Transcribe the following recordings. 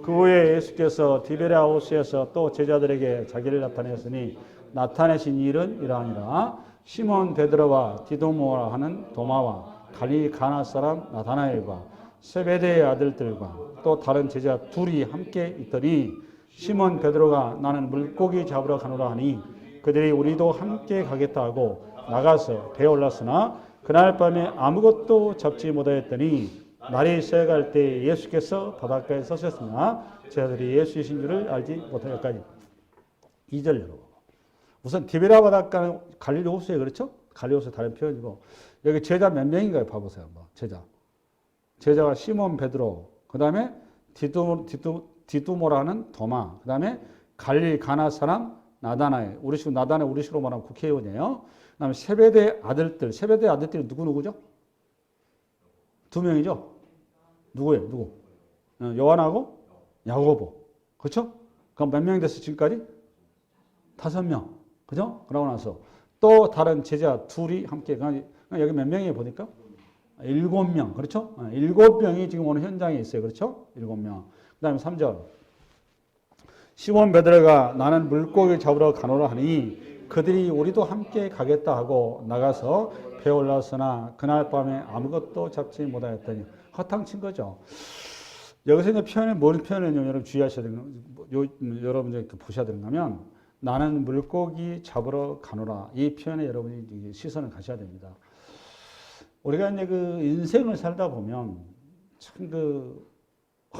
그 후에 예수께서 디베랴 호수에서 또 제자들에게 자기를 나타내셨으니 나타내신 일은 이러하니라. 시몬 베드로와 디도모라 하는 도마와 갈릴리 가나 사람 나다나엘과 세베대의 아들들과 또 다른 제자 둘이 함께 있더니 시몬 베드로가 나는 물고기 잡으러 가노라 하니 그들이 우리도 함께 가겠다 하고 나가서 배에 올랐으나 그날 밤에 아무것도 잡지 못하였더니 날이 새갈 때 예수께서 바닷가에 서셨으나 제자들이 예수이신 줄을 알지 못하였까지. 2절 여러분. 우선 디베랴 바닷가는 갈릴리 호수에 그렇죠? 갈릴리 호수 다른 표현이고 여기 제자 몇 명인가요? 봐보세요. 한번. 제자가 시몬 베드로, 그 다음에 디두모라는 도마, 그 다음에 갈릴리 가나 사람 나다나엘. 나다나엘 우리식으로 말하면 국회의원이에요. 그 다음에 세베대 아들들. 세베대 아들들이 누구죠? 두 명이죠? 누구예요? 누구? 요한하고 야고보. 그렇죠? 그럼 몇 명 됐어요? 지금까지? 5명. 그죠? 그러고 나서 또 다른 제자 둘이 함께, 여기 몇 명이에요? 보니까? 7명. 그렇죠? 7명이 지금 오늘 현장에 있어요. 그렇죠? 7명. 그 다음에 3절. 시몬 베드로가 나는 물고기 잡으러 가노라 하니 그들이 우리도 함께 가겠다 하고 나가서 배에 올랐으나 그날 밤에 아무것도 잡지 못하였더니 허탕친 거죠. 여기서 이제 표현이 뭔 표현이냐면 여러분 주의하셔야 되는 여러분 보셔야 되는가면 나는 물고기 잡으러 가노라 이 표현에 여러분이 시선을 가셔야 됩니다. 우리가 이제 그 인생을 살다 보면 참 그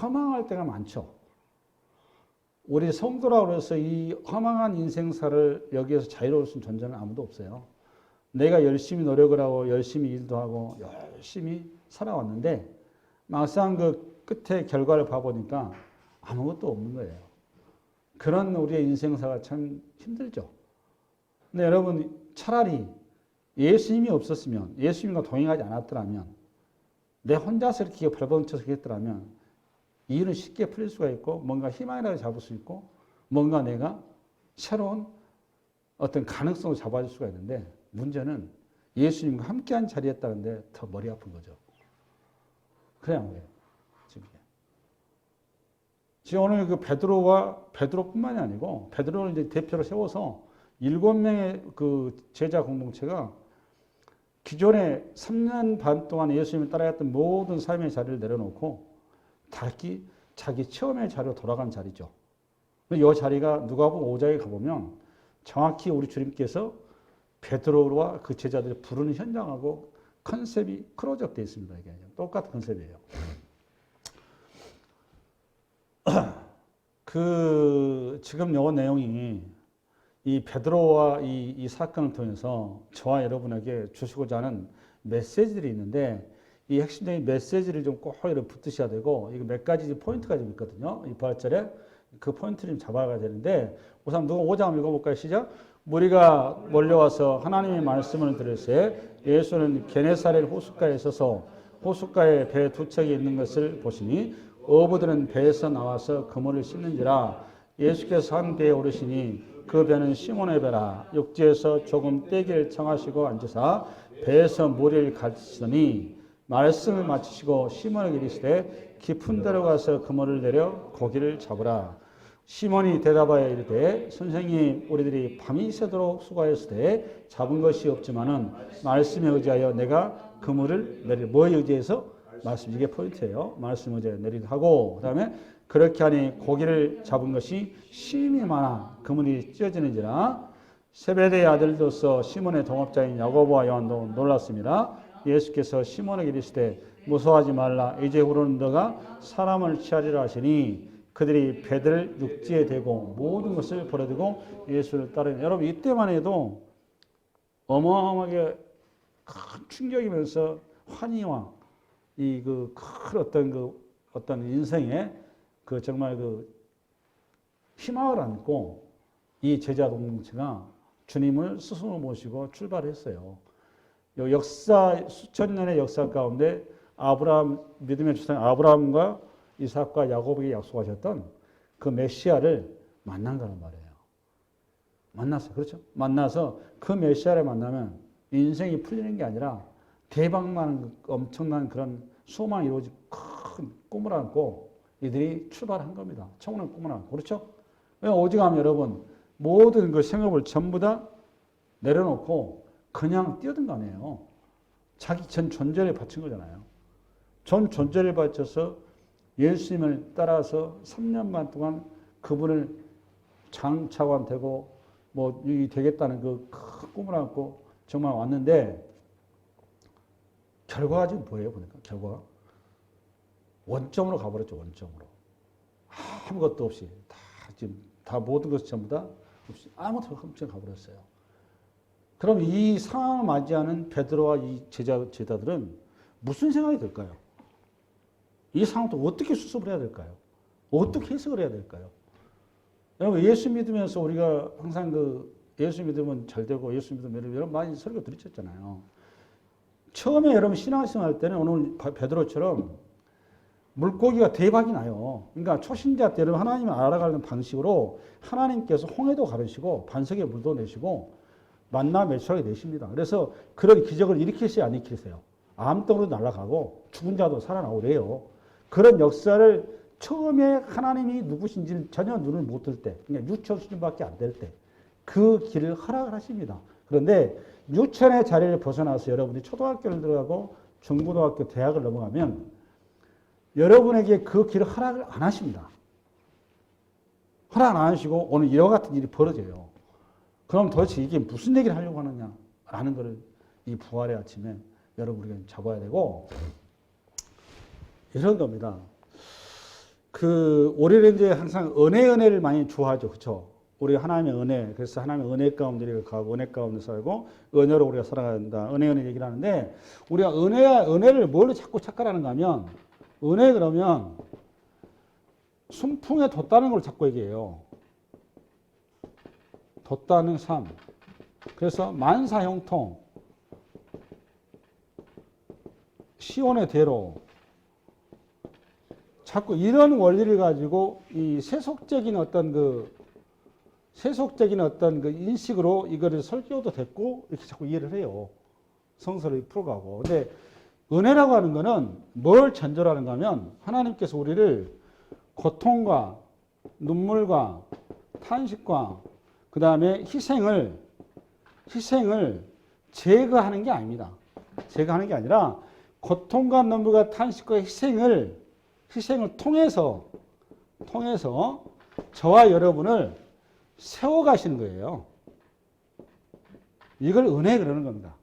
허망할 때가 많죠. 우리 성도라고 해서 이 허망한 인생사를 여기에서 자유로울 수 있는 존재는 아무도 없어요. 내가 열심히 노력을 하고 열심히 일도 하고 열심히 살아왔는데 막상 그 끝에 결과를 봐보니까 아무것도 없는 거예요. 그런 우리의 인생사가 참 힘들죠. 근데 여러분 차라리 예수님이 없었으면 예수님과 동행하지 않았더라면 내 혼자서 이렇게 벌번쳐서 했더라면 이 일은 쉽게 풀릴 수가 있고 뭔가 희망이라도 잡을 수 있고 뭔가 내가 새로운 어떤 가능성을 잡아줄 수가 있는데 문제는 예수님과 함께한 자리였다는데 더 머리 아픈 거죠. 그래야 안 돼요. 지금 오늘 그 베드로뿐만이 아니고 베드로를 이제 대표로 세워서 7명의 그 제자 공동체가 기존에 3년 반 동안 예수님을 따라갔던 모든 삶의 자리를 내려놓고 자기 체험의 자리로 돌아간 자리죠. 이 자리가 누가복음 5장에 가보면 정확히 우리 주님께서 베드로와 그 제자들을 부르는 현장하고 컨셉이 크로즈업 되어 있습니다. 이게 똑같은 컨셉이에요. 지금 요 내용이 이 베드로와 이 사건을 통해서 저와 여러분에게 주시고자 하는 메시지들이 있는데 이 핵심적인 메시지를 좀 꼭 붙으셔야 되고 이거 몇 가지 포인트가 좀 있거든요. 이 부활절에 그 포인트를 좀 잡아가야 되는데 우선 누가 5장 읽어볼까요? 시작. 무리가 몰려와서 하나님의 말씀을 들을새 예수는 게네사렛 호숫가에 서서 호숫가에 배 2척이 있는 것을 보시니 어부들은 배에서 나와서 그물을 씻는지라. 예수께서 한 배에 오르시니 그 배는 시몬의 배라. 육지에서 조금 떼기를 청하시고 앉으사 배에서 무리를 가르치시더니 말씀을 마치시고 시몬에게 이르시되 깊은 데로 가서 그물을 내려 고기를 잡으라. 시몬이 대답하여 이르되 선생님 우리들이 밤이 새도록 수고하였으되 잡은 것이 없지만은 말씀에 의지하여 내가 그물을 내리라. 뭐에 의지해서? 말씀. 이게 포인트예요. 말씀에 의지하여 내리라 하고 그 다음에 그렇게 하니 고기를 잡은 것이 심히 많아 그물이 찢어지는지라. 세베대의 아들로서 시몬의 동업자인 야고보와 요한도 놀랐습니다. 예수께서 시몬에게 이르시되 무서워하지 말라. 이제후로는 너가 사람을 취하리라 하시니 그들이 배들을 육지에 대고 모든 것을 버려두고 예수를 따르니. 여러분 이때만 해도 어마어마하게 큰 충격이면서 환희와 이 큰 어떤 인생의 정말 희망을 안고 이 제자 공동체가 주님을 스스로 모시고 출발했어요. 수천 년의 역사 가운데 믿음의 조상 아브라함과 이삭과 야곱에게 약속하셨던 그 메시아를 만난 거란 말이에요. 만났어요. 그렇죠? 만나서 그 메시아를 만나면 인생이 풀리는 게 아니라 대박만 엄청난 그런 소망이 이루어진 큰 꿈을 안고 이들이 출발한 겁니다. 청혼을 꿈을 안고. 그렇죠? 오직하면 여러분 모든 그 생업을 전부 다 내려놓고 그냥 뛰어든 거 아니에요. 자기 전 존재를 바친 거잖아요. 전 존재를 바쳐서 예수님을 따라서 3년 반 동안 그분을 장차관 되고 뭐 이 되겠다는 그 큰 꿈을 안고 정말 왔는데 결과가 지금 뭐예요? 보니까 결과가 원점으로 가버렸죠. 원점으로. 아무것도 없이 다 지금 다 모든 것이 전부 다 없이 아무것도 없이 가버렸어요. 그럼 이 상황을 맞이하는 베드로와 이 제자들은 무슨 생각이 들까요? 이 상황도 어떻게 수습을 해야 될까요? 어떻게 해석을 해야 될까요? 여러분 예수 믿으면서 우리가 항상 그 예수 믿으면 잘 되고 예수 믿으면 여러분 많이 설교 들으셨잖아요. 처음에 여러분 신앙생활 할 때는 오늘 베드로처럼 물고기가 대박이 나요. 그러니까 초신자 때는 하나님을 알아가는 방식으로 하나님께서 홍해도 가르시고 반석에 물도 내시고 만나 매출하게 내십니다. 그래서 그런 기적을 일으키세요, 안 일으키세요? 암덩어리도 날아가고 죽은 자도 살아나고 그래요. 그런 역사를 처음에 하나님이 누구신지를 전혀 눈을 못 뜰 때, 그냥 유천 수준밖에 안 될 때, 그 길을 허락을 하십니다. 그런데 유천의 자리를 벗어나서 여러분이 초등학교를 들어가고 중고등학교, 대학을 넘어가면 여러분에게 그 길을 허락을 안 하십니다. 허락 안 하시고 오늘 이와 같은 일이 벌어져요. 그럼 도대체 이게 무슨 얘기를 하려고 하느냐라는 것을 이 부활의 아침에 여러분 우리가 잡아야 되고 이런 겁니다. 우리는 이제 항상 은혜를 많이 좋아하죠. 그렇죠? 우리 하나님의 은혜. 그래서 하나님의 은혜 가운데 우리가 가고 은혜 가운데 살고 은혜로 우리가 살아간다. 은혜 얘기를 하는데 우리가 은혜를 뭘로 자꾸 착각하는가 하면 은혜 그러면 순풍에 뒀다는 걸 자꾸 얘기해요. 뒀다는 삶. 그래서 만사형통, 시온의 대로, 자꾸 이런 원리를 가지고 이 세속적인 어떤 그 인식으로 이거를 설교도 됐고 이렇게 자꾸 이해를 해요. 성서를 풀어가고. 근데 은혜라고 하는 거는 뭘 전제라는가 하면 하나님께서 우리를 고통과 눈물과 탄식과 그 다음에 희생을 제거하는 게 아닙니다. 제거하는 게 아니라 고통과 눈물과 탄식과 희생을 통해서 저와 여러분을 세워가시는 거예요. 이걸 은혜 그러는 겁니다.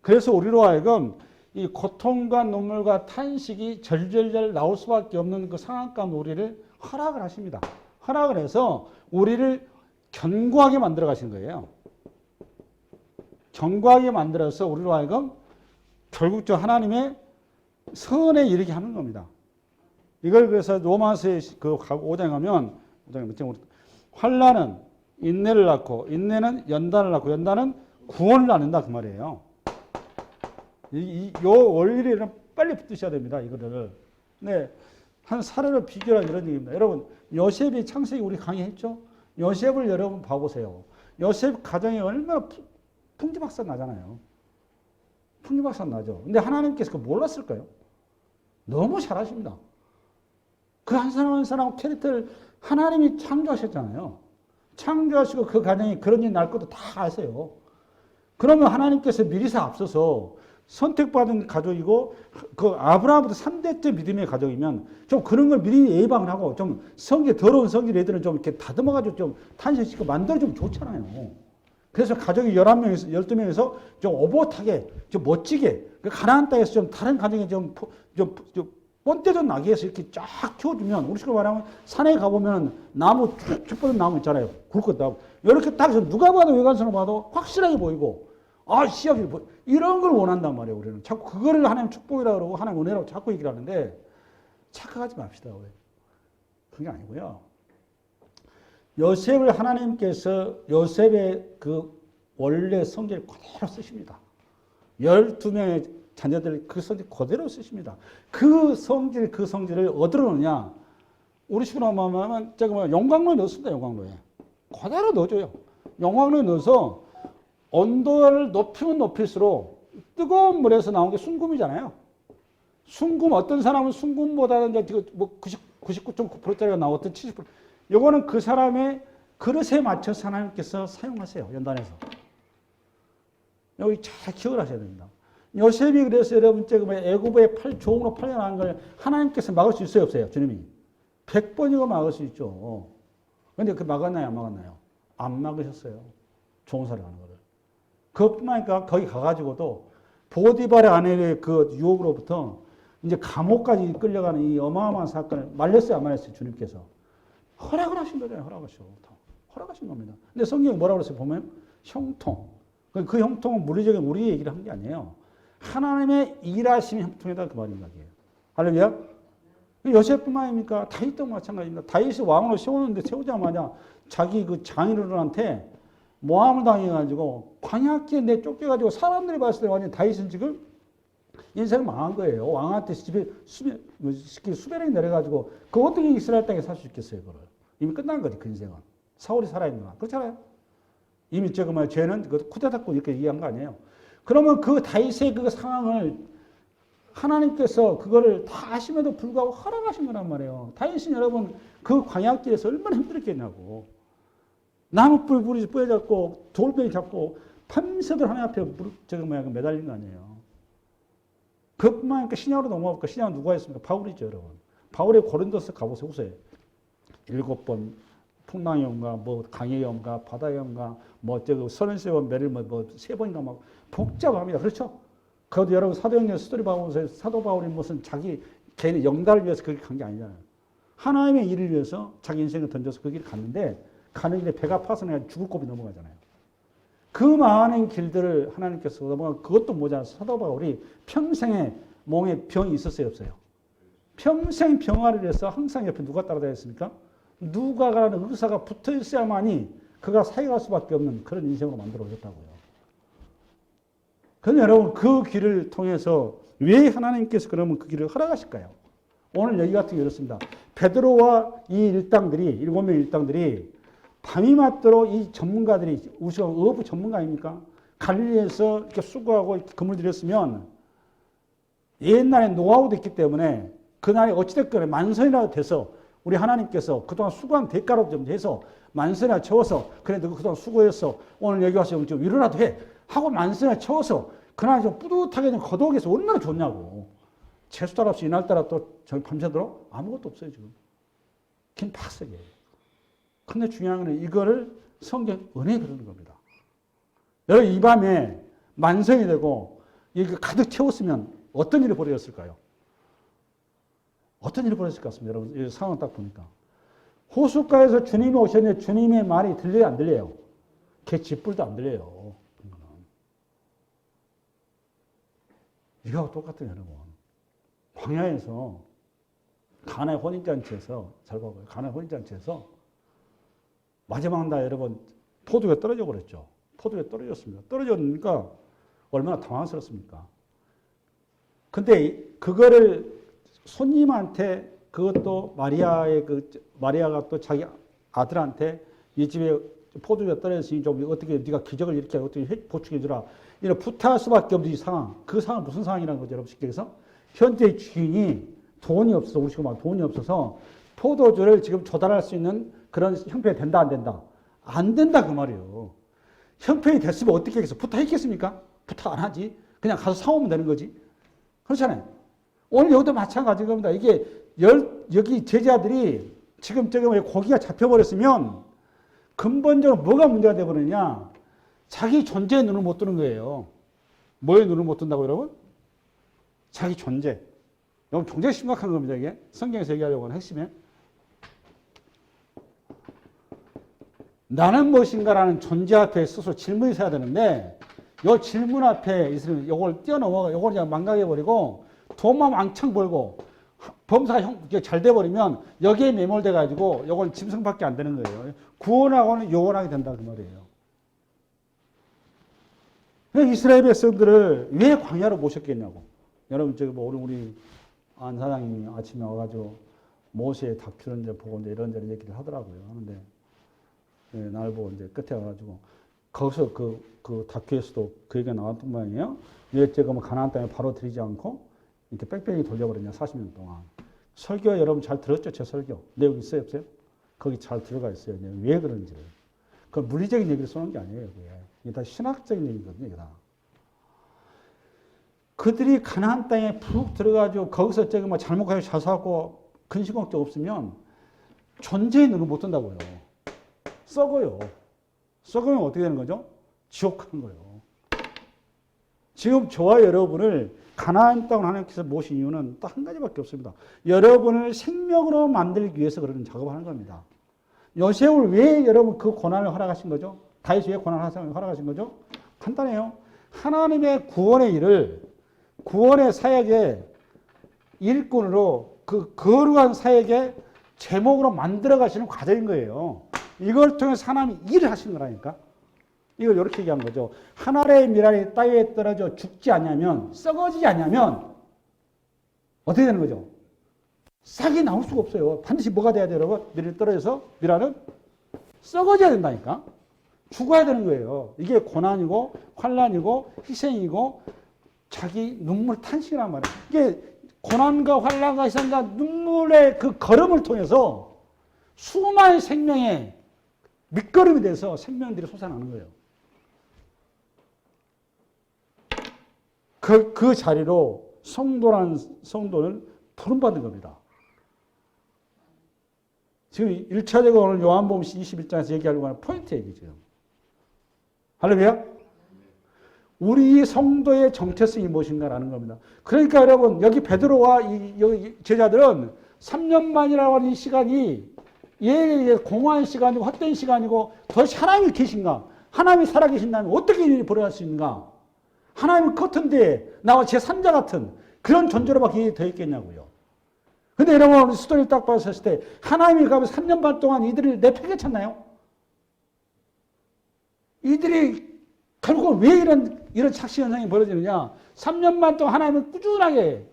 그래서 우리로 하여금 이 고통과 눈물과 탄식이 절절절 나올 수밖에 없는 그 상황 가운데 우리를 허락을 하십니다. 허락을 해서 우리를 견고하게 만들어 가시는 거예요. 견고하게 만들어서 우리로 하여금 결국적 하나님의 선에 이르게 하는 겁니다. 이걸 그래서 로마서에 5장에 가면 환난은 인내를 낳고 인내는 연단을 낳고 연단은 구원을 낳는다 그 말이에요. 요 원리를 빨리 붙드셔야 됩니다. 이거를. 네, 한 사례를 비교하는 이런 얘기입니다. 여러분 요셉이 창세기 우리 강의했죠? 요셉을 여러분 봐보세요. 요셉 가정이 얼마나 풍지박산 나잖아요. 풍지박산 나죠. 근데 하나님께서 그거 몰랐을까요? 너무 잘하십니다. 그 한 사람 한 사람 캐릭터를 하나님이 창조하셨잖아요. 창조하시고 그 가정이 그런 일 날 것도 다 아세요. 그러면 하나님께서 미리서 앞서서 선택받은 가족이고 그 아브라함부터 3대째 믿음의 가족이면 좀 그런 걸 미리 예방을 하고 좀 더러운 성질 애들은 좀 이렇게 다듬어가지고 좀 탄생시키고 만들어주면 좋잖아요. 그래서 가족이 11명에서 12명에서 좀 오붓하게 좀 멋지게 가나안 땅에서 좀 다른 가정에 좀 뻔때도 나게 해서 이렇게 쫙 키워주면 우리식으로 말하면 산에 가보면 나무 쭉 뻗은 나무 있잖아요. 굵고 나무 이렇게 딱 해서 누가 봐도 외관상으로 봐도 확실하게 보이고 씨앗이 이런 걸 원한단 말이에요. 우리는 자꾸 그거를 하나님 축복이라고 그러고 하나님 은혜라고 자꾸 얘기를 하는데 착각하지 맙시다. 왜? 그게 아니고요. 요셉을 하나님께서 요셉의 그 원래 성질 그대로 쓰십니다. 12명의 자녀들 그 성질 그대로 쓰십니다. 그 성질을 어디로 넣느냐? 우리 식으로 말하면 용광로에 넣습니다. 용광로에. 그대로 넣어줘요. 용광로에 넣어서 온도를 높이면 높일수록 뜨거운 물에서 나온 게 순금이잖아요. 순금 어떤 사람은 순금보다는 이제 99% 99.9%짜리가 나왔든 70%. 요거는 그 사람의 그릇에 맞춰서 하나님께서 사용하세요. 연단에서. 여기 잘 기억을 하셔야 됩니다. 요셉이 그래서 여러분 지금 애굽의 종으로 팔려나간 걸 하나님께서 막을 수 있어요, 없어요? 주님이. 100번이고 막을 수 있죠. 근데 그 막았나요, 안 막았나요? 안 막으셨어요. 종살이 하는 거를. 그것뿐만 아니라 거기 가가지고도 보디발의 아내의 그 유혹으로부터 이제 감옥까지 끌려가는 이 어마어마한 사건을 말렸어요, 안 말렸어요? 주님께서. 허락을 하신 거잖아요, 허락하시고. 허락하신 겁니다. 근데 성경이 뭐라고 그랬어요? 보면 형통. 그 형통은 물리적인 우리 얘기를 한 게 아니에요. 하나님의 일하심의 형통이다 그 말입니다. 할렐루야. 요셉뿐만 아닙니까? 다윗도 마찬가지입니다. 다윗이 왕으로 세우자마자 자기 그 장인어른한테 모함을 당해가지고 광야길에 내쫓겨가지고 사람들이 봤을 때 완전 다윗은 지금 인생을 망한 거예요. 왕한테 집에 수배령이 내려가지고 그 어떻게 이스라엘 땅에 살 수 있겠어요, 그걸. 이미 끝난 거지, 그 인생은. 사울이 살아있는 거야. 그렇잖아요. 이미 죄는 쿠데타고 이렇게 이해한 거 아니에요. 그러면 그 다윗의 그 상황을 하나님께서 그거를 다 아심에도 불구하고 허락하신 거란 말이에요. 다윗은 여러분 그 광야길에서 얼마나 힘들었겠냐고. 나무불 불이 뿌여졌고 돌멩이 잡고 밤새도록 하나님 앞에 매달린 거 아니에요. 그뿐만 아니라 신약으로 넘어갈까? 신약은 누가 했습니까? 바울이죠, 여러분. 바울의 고린도서 가보세요. 보세요. 7번 풍랑의 영가, 뭐 강의 영가, 바다의 영가, 뭐 33번 매를 뭐 3번인가 막 복잡합니다. 그렇죠? 그것도 여러분 사도행전 스토리 보면서 사도 바울이 무슨 자기 개인의 영달을 위해서 그렇게 간 게 아니잖아요. 하나님의 일을 위해서 자기 인생을 던져서 그 길을 갔는데 가는 길에 배가 파손해 죽을 고비 넘어가잖아요. 그 많은 길들을 하나님께서 넘어가 그것도 모자라서 사도 바울이 평생에 몸에 병이 있었어요, 없어요? 평생 병화를 해서 항상 옆에 누가 따라다녔습니까? 누가라는 의사가 붙어 있어야만이 그가 살아갈 수밖에 없는 그런 인생으로 만들어 오셨다고요. 그런데 여러분 그 길을 통해서 왜 하나님께서 그러면 그 길을 허락하실까요? 오늘 여기 같은 게 이렇습니다. 베드로와 이 일당들이 7명 일당들이 밤이 맞도록 이 전문가들이 우리가 어부 전문가 아닙니까? 갈릴리에서 이렇게 수고하고 이렇게 금을 들였으면 옛날에 노하우도 있기 때문에 그날이 어찌됐건 만선이라도 돼서 우리 하나님께서 그동안 수고한 대가로 좀 해서 만선이나 채워서 그래 너 그동안 수고했어 오늘 여기 와서 좀 위로라도 해 하고 만선이나 채워서 그날 좀 뿌듯하게 좀 거두어서 얼마나 좋냐고. 재수달 없이 이날따라 또 저기 밤새도록 아무것도 없어요 지금. 긴 팍세게. 근데 중요한 건 이거를 성경 은혜에 그러는 겁니다. 여러분 이 밤에 만성이 되고 이게 가득 채웠으면 어떤 일이 벌어졌을까요? 어떤 일이 벌어졌을 것 같습니다. 여러분 이 상황 딱 보니까. 호숫가에서 주님이 오셨는데 주님의 말이 들려요 안 들려요? 개 짖불도 안 들려요. 이거하고 똑같은 여러분. 광야에서 가나의 혼인잔치에서 잘 봐봐요. 가나의 혼인잔치에서 마지막 날 여러분 포도가 떨어져 버렸죠. 포도가 떨어졌습니다. 떨어졌으니까 얼마나 당황스럽습니까? 근데 그거를 손님한테 그것도 마리아가 또 자기 아들한테 이 집에 포도가 떨어졌으니 좀 어떻게 네가 기적을 이렇게 어떻게 보충해 주라. 이런 부탁할 수밖에 없는 이 상황. 그 상황은 무슨 상황이라는 거죠, 여러분 쉽게 해서 현재 주인이 돈이 없어서 우리 지금 돈이 없어서 포도주를 지금 조달할 수 있는 그런 형편이 된다 안 된다? 안 된다 그 말이에요. 형편이 됐으면 어떻게 하겠어? 부탁했겠습니까? 부탁 안 하지. 그냥 가서 사오면 되는 거지. 그렇잖아요. 오늘 여기도 마찬가지인 겁니다. 이게 여기 제자들이 지금 고기가 잡혀버렸으면 근본적으로 뭐가 문제가 되어버리냐? 자기 존재에 눈을 못 뜨는 거예요. 뭐에 눈을 못 뜬다고 여러분? 자기 존재. 여러분 굉장히 심각한 겁니다. 이게 성경에서 얘기하려고 하는 핵심에. 나는 무엇인가라는 존재 앞에 스스로 질문이 서야 되는데 이 질문 앞에 있으면 이걸 뛰어넘어가 이걸 그냥 망각해버리고 돈만 왕창 벌고 범사가 잘 돼버리면 여기에 매몰돼 가지고 이걸 짐승밖에 안 되는 거예요. 구원하고는 요원하게 된다 그 말이에요. 이스라엘 백성들을 왜 광야로 모셨겠냐고. 여러분 저기 뭐 우리 안 사장님이 아침에 와가지고 모세의 다큐를 이제 보고 이제 이런저런 얘기를 하더라고요. 하는데 네, 날 보고 이제 끝에 와가지고 거기서 그 다큐에서도 그 얘기가 나왔던 모양이에요. 왜 제가 뭐 가나안 땅에 바로 들이지 않고 이렇게 뺑뺑이 돌려버렸냐 40년 동안. 설교 여러분 잘 들었죠? 제 설교. 내용 있어요? 없어요? 거기 잘 들어가 있어요. 왜 그런지를. 그건 물리적인 얘기를 쏘는 게 아니에요. 이게 다 신학적인 얘기거든요. 이게 다. 그들이 가나안 땅에 푹 들어가지고 거기서 저기 뭐 잘못하고 자수하고 근심 걱정 없으면 존재 있는 거 못 든다고요. 썩어요. 썩으면 어떻게 되는 거죠? 지옥 가는 거예요. 지금 저와 여러분을 가나안 땅을 하나님께서 모신 이유는 딱 한 가지밖에 없습니다. 여러분을 생명으로 만들기 위해서 그런 작업을 하는 겁니다. 요셉을 왜 여러분 그 고난을 허락하신 거죠? 다윗이 왜 고난을 허락하신 거죠? 간단해요. 하나님의 구원의 일을 구원의 사역의 일꾼으로 그 거룩한 사역의 제목으로 만들어 가시는 과정인 거예요. 이걸 통해서 하나님이 일을 하시는 거라니까. 이걸 이렇게 얘기한 거죠. 한 알의 밀알이 땅에 떨어져 죽지 않냐면, 썩어지지 않냐면 어떻게 되는 거죠? 싹이 나올 수가 없어요. 반드시 뭐가 돼야 돼요, 여러분? 밀알이 떨어져서 밀알은 썩어져야 된다니까. 죽어야 되는 거예요. 이게 고난이고 환난이고 희생이고 자기 눈물 탄식이란 말이에요. 이게 고난과 환난과 희생과 눈물의 그 걸음을 통해서 수많은 생명의 밑거름이 돼서 생명들이 솟아나는 거예요. 그 자리로 성도는 부름받은 겁니다. 지금 1차적으로 오늘 요한복음 21장에서 얘기하려고 하는 포인트 얘기 지금. 할렐루야? 우리 성도의 정체성이 무엇인가라는 겁니다. 그러니까 여러분 여기 베드로와 여기 제자들은 3년 만이라고 하는 시간이 공허한 시간이고 헛된 시간이고 도대체 하나님이 계신가? 하나님이 살아계신다면 어떻게 일이 벌어질 수 있는가? 하나님은 커튼데 나와 제3자 같은 그런 존재로밖에 더 있겠냐고요. 근데 여러분 스토리를 딱 봤을 때 하나님이 가면 3년 반 동안 이들을 내팽개쳤나요? 이들이 결국 왜 이런 착시 현상이 벌어지느냐? 3년 반 동안 하나님은 꾸준하게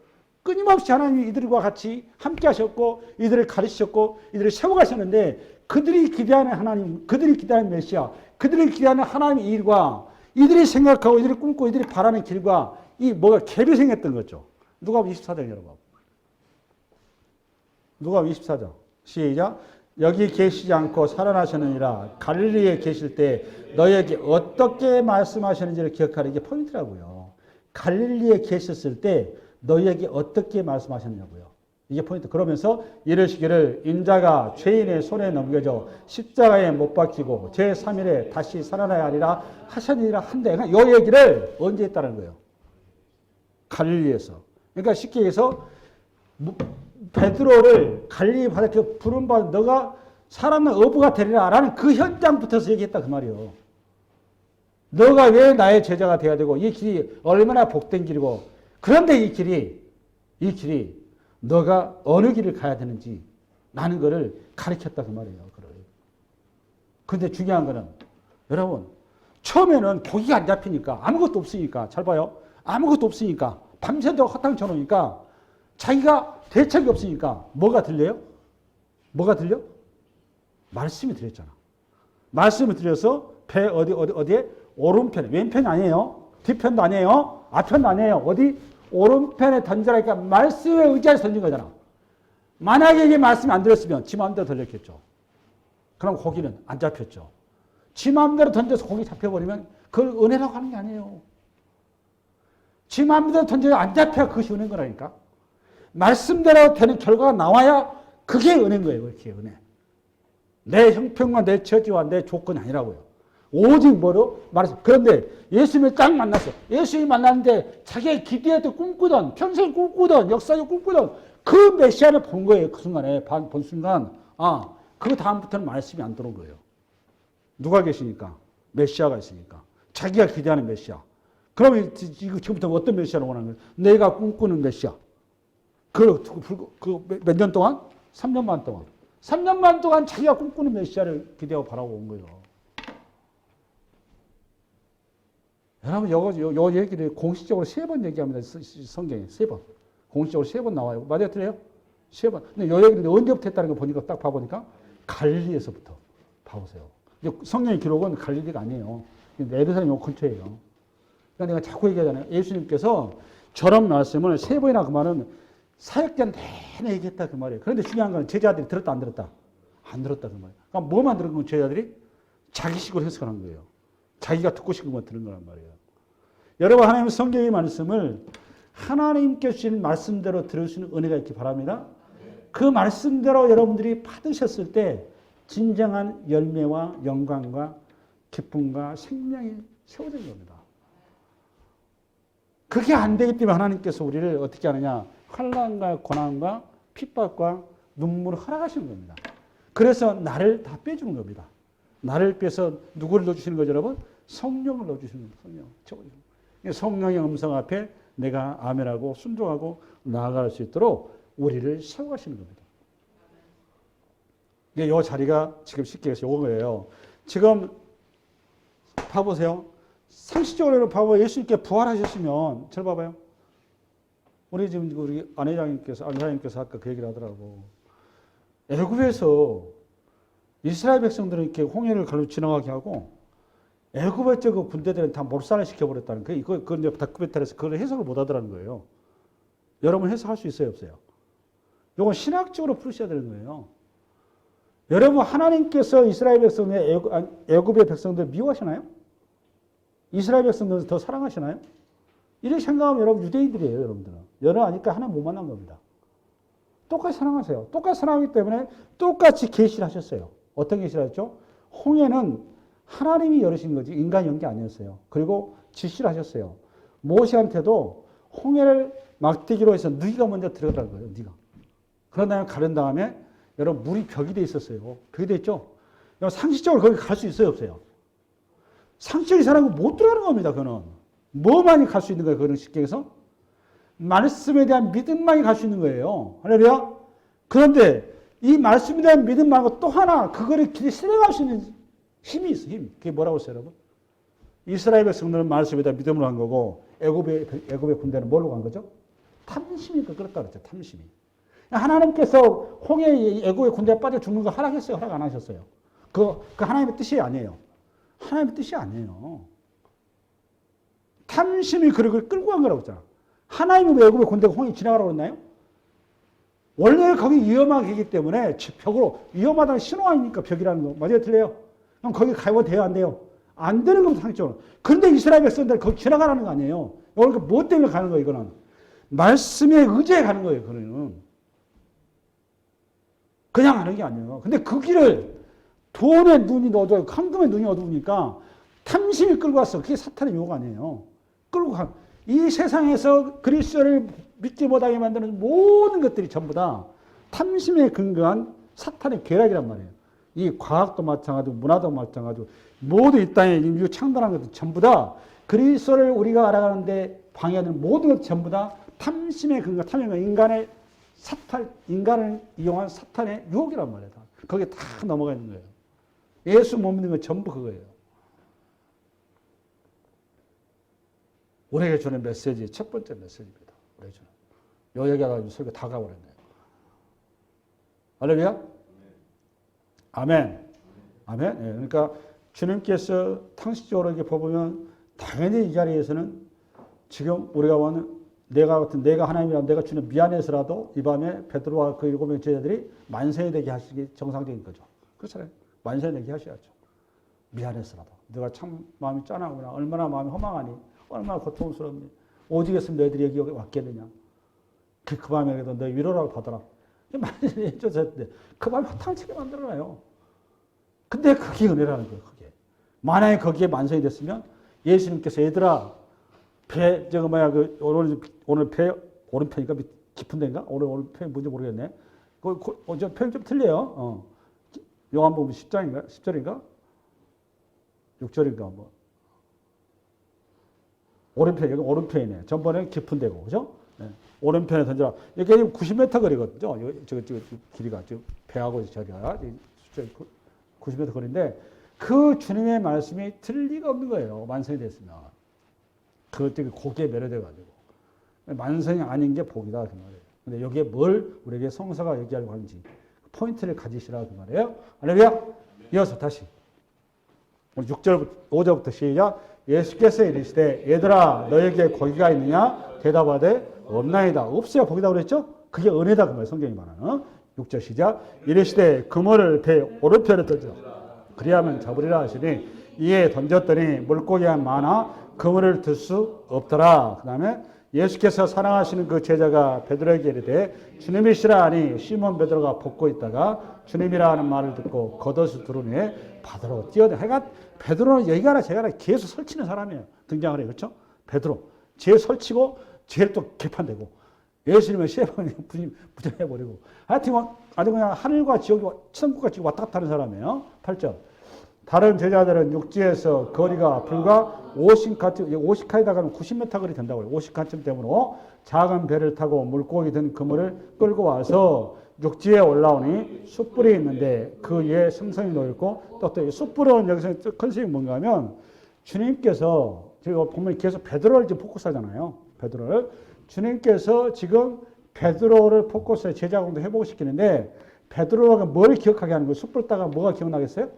끊임없이 하나님이 이들과 같이 함께 하셨고 이들을 가르치셨고 이들을 세워가셨는데 그들이 기대하는 하나님, 그들이 기대하는 메시아, 그들이 기대하는 하나님의 일과 이들이 생각하고 이들이 꿈꾸고 이들이 바라는 길과 이 뭐가 갭이 생겼던 거죠. 누가복음 24장 여러분. 누가복음 24장 시작. 여기 계시지 않고 살아나셨느니라. 갈릴리에 계실 때 너에게 어떻게 말씀하셨는지를 기억하라. 이게 포인트라고요. 갈릴리에 계셨을 때 너에게 어떻게 말씀하셨냐고요. 이게 포인트. 그러면서 이르시기를 인자가 죄인의 손에 넘겨져 십자가에 못 박히고 제3일에 다시 살아나야 하리라 하셨느니라 한데 이 얘기를 언제 했다는 거예요? 갈릴리에서. 그러니까 쉽게 얘기해서 베드로를 갈릴리 바다에 부름받은 너가 사람의 어부가 되리라 라는 그 현장부터서 얘기했다 그 말이에요. 너가 왜 나의 제자가 되어야 되고 이 길이 얼마나 복된 길이고 그런데 이 길이 너가 어느 길을 가야 되는지 라는 거를 가르쳤다 그 말이에요. 그런데 중요한 거는 여러분 처음에는 고기가 안 잡히니까 아무것도 없으니까 잘 봐요. 아무것도 없으니까 밤새도록 허탕 쳐놓으니까 자기가 대책이 없으니까 뭐가 들려요? 뭐가 들려? 말씀이 들렸잖아. 말씀을 들려서 배 어디에? 오른편에. 왼편이 아니에요. 뒤편도 아니에요. 앞편도 아니에요. 어디? 오른편에 던져라니까 말씀에 의지해서 던진 거잖아. 만약에 이게 말씀이 안 들렸으면 지 마음대로 던졌겠죠. 그럼 고기는 안 잡혔죠. 지 마음대로 던져서 고기 잡혀버리면 그걸 은혜라고 하는 게 아니에요. 지 마음대로 던져서 안 잡혀야 그것이 은혜인 거라니까. 말씀대로 되는 결과가 나와야 그게 은혜인 거예요. 그렇게 은혜. 내 형편과 내 처지와 내 조건이 아니라고요. 오직 뭐로? 말해서. 그런데 예수님을 딱 만났어. 예수님을 만났는데 자기가 기대했던 꿈꾸던 평생 꿈꾸던 역사적 꿈꾸던 그 메시아를 본 거예요. 그 순간에 본 순간 그 다음부터는 말씀이 안 들어온 거예요. 누가 계시니까? 메시아가 있으니까. 자기가 기대하는 메시아. 그러면 지금부터 어떤 메시아를 원하는 거예요? 내가 꿈꾸는 메시아. 몇 년 동안? 3년 반 동안. 3년 반 동안 자기가 꿈꾸는 메시아를 기대하고 바라고 온 거예요. 여러분, 요 얘기를 공식적으로 3번 얘기합니다. 성경에 3번. 공식적으로 3번 나와요. 맞아요? 틀려요? 3번. 근데 요 얘기를 언제부터 했다는 거 보니까 딱 봐보니까 갈릴리에서부터 봐보세요. 성경의 기록은 갈릴리가 아니에요. 예루살렘 요 근처예요. 그러니까 내가 자꾸 얘기하잖아요. 예수님께서 저런 말씀을 3번이나 그 말은 사역자는 내내 얘기했다 그 말이에요. 그런데 중요한 건 제자들이 들었다 안 들었다? 안 들었다 그 말이에요. 그러니까 뭐만 들은 건 제자들이 자기식으로 해석하는 거예요. 자기가 듣고 싶은 것만 들은 거란 말이에요. 여러분 하나님 성경의 말씀을 하나님께 주신 말씀대로 들을 수 있는 은혜가 있기 바랍니다. 그 말씀대로 여러분들이 받으셨을 때 진정한 열매와 영광과 기쁨과 생명이 세워진 겁니다. 그게 안 되기 때문에 하나님께서 우리를 어떻게 하느냐? 환난과 고난과 핍박과 눈물을 허락하시는 겁니다. 그래서 나를 다 빼주는 겁니다. 나를 빼서 누구를 넣어주시는 거죠, 여러분? 성령을 넣어주시는 겁니다. 성령. 성령의 음성 앞에 내가 아멘하고 순종하고 나아갈 수 있도록 우리를 세워가시는 겁니다. 이 자리가 지금 쉽게 해서 요거예요. 지금 봐보세요. 상식적으로 봐봐. 예수님께 부활하셨으면, 잘 봐봐요. 우리 지금 우리 안회장님께서 아까 그 얘기를 하더라고. 애굽에서 이스라엘 백성들은 이렇게 홍해를 걸로 지나가게 하고 애굽의 그 군대들은 다 몰살을 시켜버렸다는 거예요. 그건 이제 다큐멘터리에서 그걸 해석을 못 하더라는 거예요. 여러분 해석할 수 있어요, 없어요? 이건 신학적으로 풀으셔야 되는 거예요. 여러분 하나님께서 이스라엘 백성의 애굽의 백성들 미워하시나요? 이스라엘 백성들 더 사랑하시나요? 이렇게 생각하면 여러분 유대인들이에요, 여러분들은. 여러 아니까 하나 못 만난 겁니다. 똑같이 사랑하세요. 똑같이 사랑하기 때문에 똑같이 계시를 하셨어요. 어떤 계시를 하셨죠? 홍해는 하나님이 열으신 거지 인간이 연 게 아니었어요. 그리고 지시를 하셨어요. 모세한테도 홍해를 막대기로 해서 너희가 먼저 들어가라는 거예요. 네가. 그런 다음에 가른 다음에 여러분 물이 벽이 돼 있었어요. 벽이 돼 있죠? 상식적으로 거기 갈 수 있어요, 없어요? 상식적인 사람은 못 들어가는 겁니다. 그거는. 뭐만이 갈 수 있는 거예요? 그런 식경에서? 말씀에 대한 믿음만이 갈 수 있는 거예요. 할렐루야? 그런데 이 말씀에 대한 믿음 말고 또 하나 그거를 길이 실행할 수 있는 힘이 있어. 힘. 그게 뭐라고 했어요, 여러분? 이스라엘 백성들은 말씀에 대한 믿음으로 간 거고 애굽의 군대는 뭘로 간 거죠? 탐심이 그렇다 그랬죠. 탐심이. 하나님께서 홍해 애굽의 군대에 빠져 죽는 거 허락했어요? 허락 안 하셨어요? 그 하나님의 뜻이 아니에요. 하나님의 뜻이 아니에요. 탐심이 그걸 끌고 간 거라고 했잖아. 하나님이 왜 애굽의 군대가 홍해 지나가라고 했나요? 원래 거기 위험하기 때문에 벽으로 위험하다는 신호 아닙니까? 벽이라는 거. 맞아요? 틀려요? 그럼 거기 가야 돼요? 안 돼요? 안 되는 겁니다. 상식적으로. 그런데 이스라엘 백성들 거기 지나가라는 거 아니에요. 그러니까 뭐 때문에 가는 거예요? 이거는. 말씀에 의지해 가는 거예요. 그거는. 그냥 하는 게 아니에요. 근데 그 길을 돈에 눈이 어두워, 황금에 눈이 어두우니까 탐심이 끌고 왔어. 그게 사탄의 유혹 아니에요. 끌고 가. 이 세상에서 그리스도를 믿지 못하게 만드는 모든 것들이 전부 다 탐심에 근거한 사탄의 계략이란 말이에요. 이 과학도 마찬가지고 문화도 마찬가지고 모두 이 땅에 인류 창단한 것도 전부 다 그리스도를 우리가 알아가는데 방해하는 모든 것 전부 다 탐심에 근거, 탐심은 인간을 이용한 사탄의 유혹이란 말이에요. 거기에 다 넘어가 있는 거예요. 예수 못 믿는 건 전부 그거예요. 우리에게 주는 메시지 첫 번째 메시지입니다. 우리에게 주는. 요 얘기하다가 설교 다 가버렸네요. 할렐루야? 아멘. 아멘. 네, 그러니까 주님께서 상식적으로 이렇게 보면 당연히 이 자리에서는 지금 우리가 와는 내가 하나님이라면 내가 주님 미안해서라도 이 밤에 베드로와 그 7명의 제자들이 만세에 되게 하시기 정상적인 거죠. 그렇잖아요. 만세에 되게 하셔야죠. 미안해서라도. 내가 참 마음이 짠하구나. 얼마나 마음이 허망하니. 얼마나 고통스럽니. 오직했으면 너희들이 여기 왔겠느냐. 그 밤에라도 너희 위로라도 받아라. 만세에 해줬는데 그 밤에 화탕을 치게 만들어놔요. 근데 그게 은혜라는 거예요. 그게. 만약에 거기에 만세이 됐으면 예수님께서 얘들아 오늘 배 오른편인가 깊은 데인가? 오늘 편이 뭔지 모르겠네. 저 편이 좀 틀려요. 요한복음 10장인가? 10절인가? 6절인가? 뭐. 오른편, 여기 오른편이네. 전번에 깊은 데고, 그죠? 네. 오른편에 던져라. 이게 90m 거리거든요. 저 길이가. 배하고 저기가 90m 거리인데, 그 주님의 말씀이 틀릴 리가 없는 거예요. 만성이 됐으면. 그것 때문에 고기에 매료돼가지고. 만성이 아닌 게 복이다. 그 말이에요. 근데 여기에 뭘 우리에게 성서가 얘기하려고 하는지 포인트를 가지시라. 그 말이에요. 할렐루야. 이어서 다시. 우리 5절부터 시작. 예수께서 이르시되 얘들아 너에게 고기가 있느냐? 대답하되 없나이다. 없어야 복이다 그랬죠? 그게 은혜다 그 말이에요. 성경이 말하는. 6절 시작. 이르시되 그물을 배 오른편에 던져 그리하면 잡으리라 하시니 이에 던졌더니 물고기가 많아 그물을 들 수 없더라. 그 다음에 예수께서 사랑하시는 그 제자가 베드로에게 이르되 주님이시라 하니 시몬 베드로가 벗고 있다가 주님이라 하는 말을 듣고 겉옷을 두른 후에 바다로 뛰어들. 하여간 베드로는 여기가 하나 제가 하나 계속 설치는 사람이에요. 등장을 해요. 그렇죠? 베드로. 제일 설치고 제일 또 개판되고 예수님은 세 번 부정해버리고 하여튼 아주 그냥 하늘과 지옥이 천국과 지옥 왔다 갔다 하는 사람이에요. 8절. 다른 제자들은 육지에서 거리가 불과 50칸에다가 가면 90m 거리 된다고 해요. 50칸쯤 되므로 작은 배를 타고 물고기 든 그물을 끌고 와서 육지에 올라오니 숯불이 있는데 그 위에 생선이 놓여있고 또 숯불은 여기서 컨셉이 뭔가 하면 주님께서 제가 보면 계속 베드로를 지금 포커스하잖아요. 베드로를. 주님께서 지금 베드로를 포커스에 제자 공도 회복을 시키는데 베드로가 뭘 기억하게 하는 거예요? 숯불 따가 뭐가 기억나겠어요?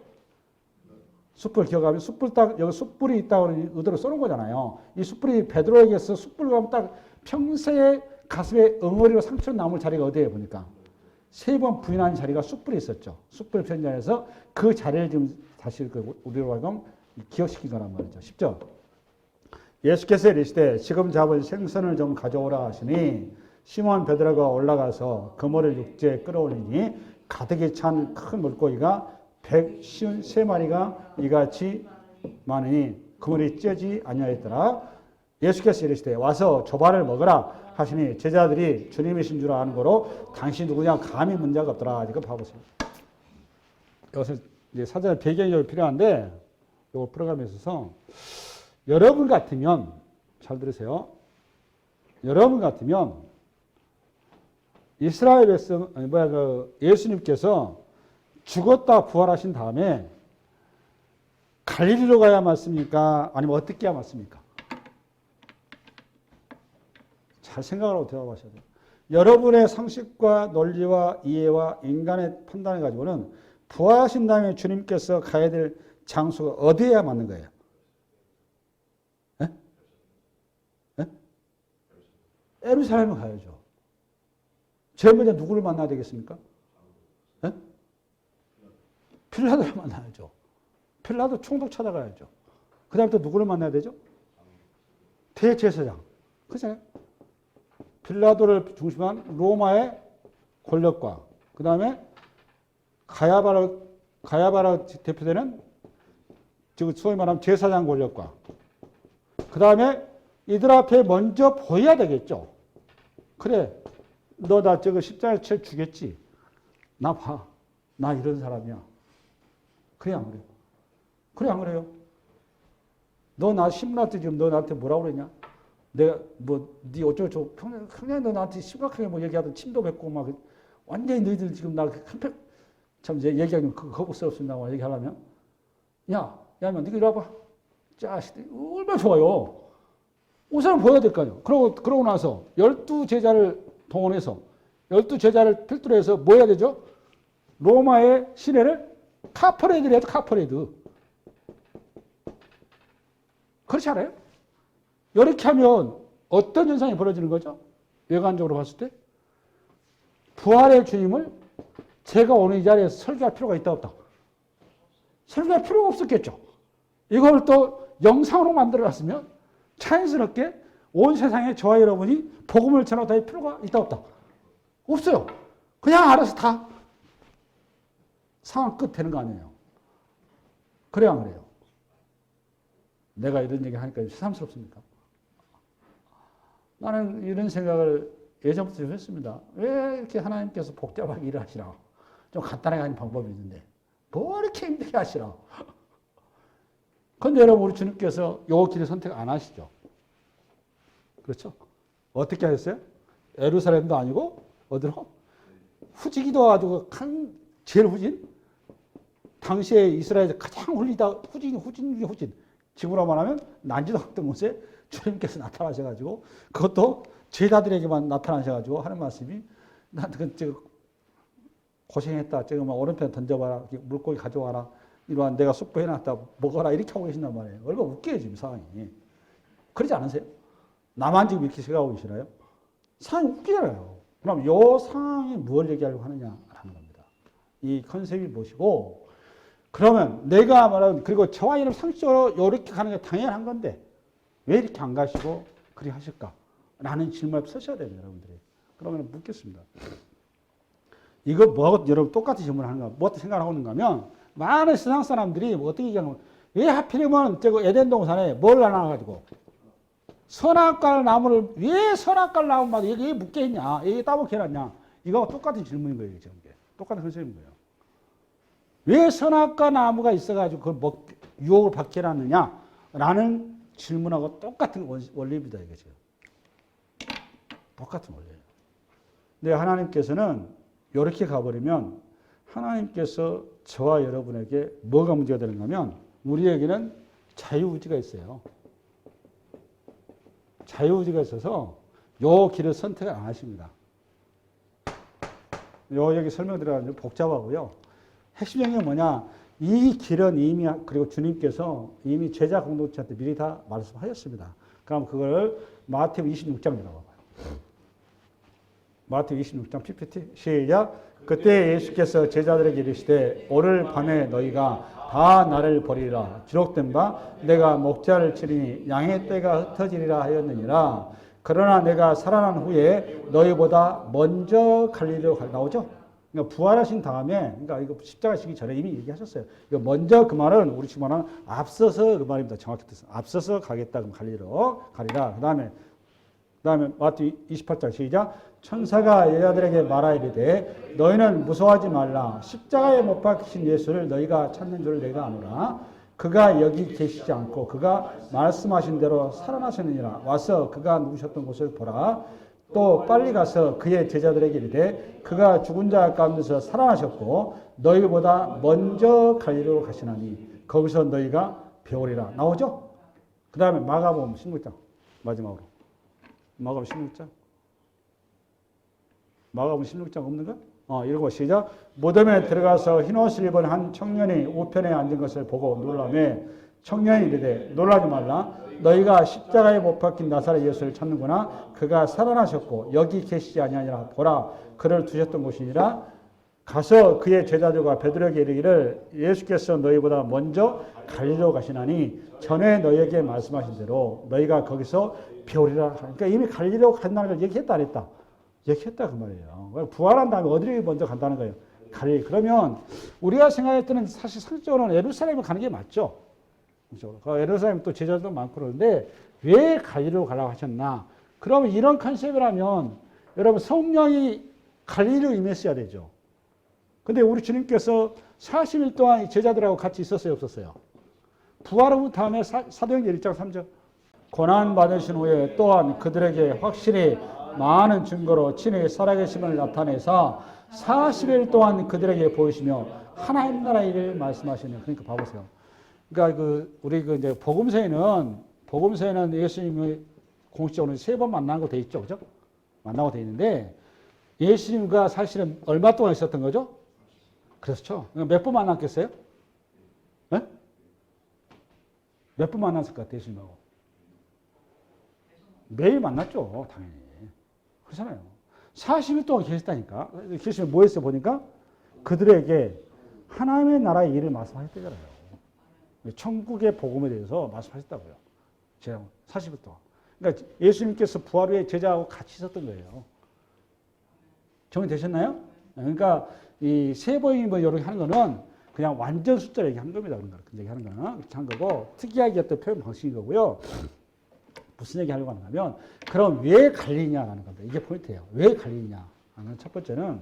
숯불 기억하면 숯불 딱 여기 숯불이 있다고 의도로 써놓은 거잖아요. 이 숯불이 베드로에게서 숯불 가면 딱 평생에 가슴에 엉어리로 상처로 남을 자리가 어디에 보니까 3번 부인한 자리가 숯불이 있었죠. 숯불 편전에서 그 자리를 지금 다시 우리로 하여금 기억시킨 거란 말이죠. 10절. 예수께서 이르시되 지금 잡은 생선을 좀 가져오라 하시니 시몬 베드로가 올라가서 그물을 육지에 끌어올리니 가득히 찬 큰 물고기가 153마리가 이같이 많으니 그물이 찌지 아니하였더라. 예수께서 이르시되 와서 조반을 먹으라 하시니 제자들이 주님이신 줄 아는 거로 당신 누구냐 감히 문제가 없더라. 이거 봐보세요. 여기서 이제 사전 배경이 필요한데 이 프로그램에 있어서 여러분 같으면 잘 들으세요. 여러분 같으면 이스라엘 백성 예수님께서 죽었다 부활하신 다음에 갈릴리로 가야 맞습니까? 아니면 어떻게 해야 맞습니까? 잘 생각을 하고 대답하셔야 돼요. 여러분의 상식과 논리와 이해와 인간의 판단을 가지고는 부활하신 다음에 주님께서 가야 될 장소가 어디에야 맞는 거예요? 에? 에? 예루살렘에 가야죠. 제일 먼저 누구를 만나야 되겠습니까? 에? 필라도를 만나야죠. 필라도 총독 찾아가야죠. 그 다음에 또 누구를 만나야 되죠? 대제사장. 그렇잖아요. 필라도를 중심한 로마의 권력과 그 다음에 가야바라 대표되는 지금 소위 말하면 제사장 권력과 그 다음에 이들 앞에 먼저 보여야 되겠죠. 그래, 너 나 저거 십자가에 채 주겠지. 나 봐. 나 이런 사람이야. 그래 안 그래요? 그래 안 그래요? 너 나 신문할 때 지금 너 나한테 뭐라고 그랬냐? 내가 네 어쩌고 평생 너 나한테 심각하게 얘기하던 침도 뱉고 막 완전히 너희들 지금 나 한편 참 이제 얘기하면 거북스럽습니다. 얘기하려면 야 네가 이리 와봐. 자식 얼마나 좋아요. 우선 보여야 될 거 아니에요. 그러고 나서 12제자를 동원해서 12제자를 필두로 해서 뭐 해야 되죠? 로마의 시내를 카퍼레이드를 해야죠. 카퍼레이드. 그렇지 않아요? 이렇게 하면 어떤 현상이 벌어지는 거죠? 외관적으로 봤을 때? 부활의 주님을 제가 오늘 이 자리에서 설교할 필요가 있다 없다? 설교할 필요가 없었겠죠. 이걸 또 영상으로 만들어놨으면 자연스럽게 온 세상에 저와 여러분이 복음을 전하다 할 필요가 있다 없다? 없어요. 그냥 알아서 다 상황 끝 되는 거 아니에요. 그래야 안 그래요? 내가 이런 얘기 하니까 새삼스럽습니까? 나는 이런 생각을 예전부터 좀 했습니다. 왜 이렇게 하나님께서 복잡하게 일을 하시나? 좀 간단하게 하는 방법이 있는데 뭐 이렇게 힘들게 하시나? 그런데 여러분 우리 주님께서 요 길을 선택 안 하시죠. 그렇죠? 어떻게 하셨어요? 예루살렘도 아니고 어디로? 후지기도 아주 제일 후진? 당시에 이스라엘에서 가장 후진. 지금으로 말하면 난지도 없던 곳에 주님께서 나타나셔가지고 그것도 제자들에게만 나타나셔가지고 하는 말씀이 나한테 고생했다. 지금 오른편 던져봐라. 물고기 가져와라. 이러한 내가 숙부해놨다. 먹어라. 이렇게 하고 계신단 말이에요. 얼마나 웃겨요 지금 상황이. 그러지 않으세요? 나만 지금 이렇게 생각하고 계시나요? 상황이 웃기잖아요. 그럼 요 상황이 뭘 얘기하려고 하느냐라는 겁니다. 이 컨셉이 무엇이고, 그러면 내가 말하는, 그리고 저와 이런 상식적으로 이렇게 가는 게 당연한 건데 왜 이렇게 안 가시고 그리 하실까? 라는 질문을 쓰셔야 됩니다, 여러분들이. 그러면 묻겠습니다. 이거 뭐하고 여러분 똑같이 질문을 하는가? 뭐 어떻게 생각을 하고 있는가 하면, 많은 세상 사람들이 뭐 어떻게 얘기하는 거야? 왜 하필이면 저거 에덴 동산에 뭘 나눠가지고 선악과를 나무를 왜 선악과를 나무마다 이게 묶여 있냐? 이게 따먹게 해놨냐? 이거하고 똑같은 질문인 거예요, 지금. 똑같은 컨셉인 거예요. 왜 선악과 나무가 있어가지고 그걸 유혹을 받게 해놨느냐? 라는 질문하고 똑같은 원리입니다, 이게 지금. 똑같은 원리예요. 근데 하나님께서는 이렇게 가버리면 하나님께서 저와 여러분에게 뭐가 문제가 되는가 하면, 우리에게는 자유의지가 있어요. 자유의지가 있어서 요 길을 선택을 안 하십니다. 여기 설명드려가지고 복잡하고요. 핵심적인 게 뭐냐? 이 길은 이미, 그리고 주님께서 이미 제자 공동체한테 미리 다 말씀하셨습니다. 그럼 그걸 마태복음 26장이라고 봐요. 마태복음 26장 PPT 시작. 그때 예수께서 제자들에게 이르시되 오늘 밤에 너희가 다 나를 버리라. 기록된 바 내가 목자를 치리니 양의 떼가 흩어지리라 하였느니라. 그러나 내가 살아난 후에 너희보다 먼저 갈리로 나오죠? 그러니까 부활하신 다음에, 그러니까 이거 십자가 지기 전에 이미 얘기하셨어요. 이거 먼저 그 말은 우리 지금 말하는 앞서서 그 말입니다. 정확히 뜻은 앞서서 가겠다. 그럼 갈리로 가리라. 그다음에 마태 28장 시작. 천사가 여자들에게 말하이르되 너희는 무서워하지 말라. 십자가에 못 박히신 예수를 너희가 찾는 줄 내가 아노라. 그가 여기 계시지 않고 그가 말씀하신 대로 살아나셨느니라. 와서 그가 누우셨던 곳을 보라. 또 빨리 가서 그의 제자들에게 이르되 그가 죽은 자 가운데서 살아나셨고 너희보다 먼저 갈리로 가시나니 거기서 너희가 배우리라. 나오죠? 그 다음에 마가복음 16장 마지막으로. 마가복음 16장. 마가복음 16장 없는가? 읽어 시작. 무덤에 들어가서 흰옷을 입은 한 청년이 우편에 앉은 것을 보고 놀라매 청년이 이르되 놀라지 말라. 너희가 십자가에 못 박힌 나사렛 예수를 찾는구나. 그가 살아나셨고 여기 계시지 아니하니라. 보라 그를 두셨던 곳이니라. 가서 그의 제자들과 베드로에게 이르기를 예수께서 너희보다 먼저 갈리로 가시나니 전에 너희에게 말씀하신 대로 너희가 거기서 배우리라. 그러니까 이미 갈리로 간다는 걸 얘기했다 안 했다? 얘기했다 그 말이에요. 부활한 다음에 어디로 먼저 간다는 거예요? 갈릴리. 그러면 우리가 생각할 때는 사실 상식적으로는 예루살렘을 가는 게 맞죠. 예루살렘 또 제자들도 많고 그러는데 왜 갈릴리로 가라고 하셨나? 그러면 이런 컨셉이라면 여러분 성령이 갈릴리로 임했어야 되죠. 근데 우리 주님께서 40일 동안 제자들하고 같이 있었어요, 없었어요? 부활 후 다음에 사도행전 1장 3절. 고난 받으신 후에 또한 그들에게 확실히 많은 증거로 친히 살아계심을 나타내사 40일 동안 그들에게 보이시며 하나님 나라 일을 말씀하시는. 그러니까 봐보세요. 그러니까 우리 이제 복음서에는 예수님이 공식적으로 3번 만난 거 돼 있죠, 그죠? 만나고 돼 있는데 예수님과 사실은 얼마 동안 있었던 거죠? 그렇죠. 몇 번 만났겠어요? 네? 몇 번 만났을 것 같아요, 예수님하고? 매일 만났죠, 당연히. 그렇잖아요. 40일 동안 계셨다니까. 계시면 뭐 했어요, 보니까? 그들에게 하나님의 나라의 일을 말씀하셨다잖아요. 천국의 복음에 대해서 말씀하셨다고요. 제가 40일 동안. 그러니까 예수님께서 부활 후에 제자하고 같이 있었던 거예요. 정리되셨나요? 그러니까 이 세 번이 뭐 이렇게 하는 거는 그냥 완전 숫자 얘기한 겁니다. 그런 거. 얘기하는 거는 그렇게 한 거고 특이하게 어떤 표현 방식인 거고요. 무슨 얘기 하려고 하냐면 그럼 왜 갈리냐라는 겁니다. 이게 포인트예요. 왜 갈리냐 하는 첫 번째는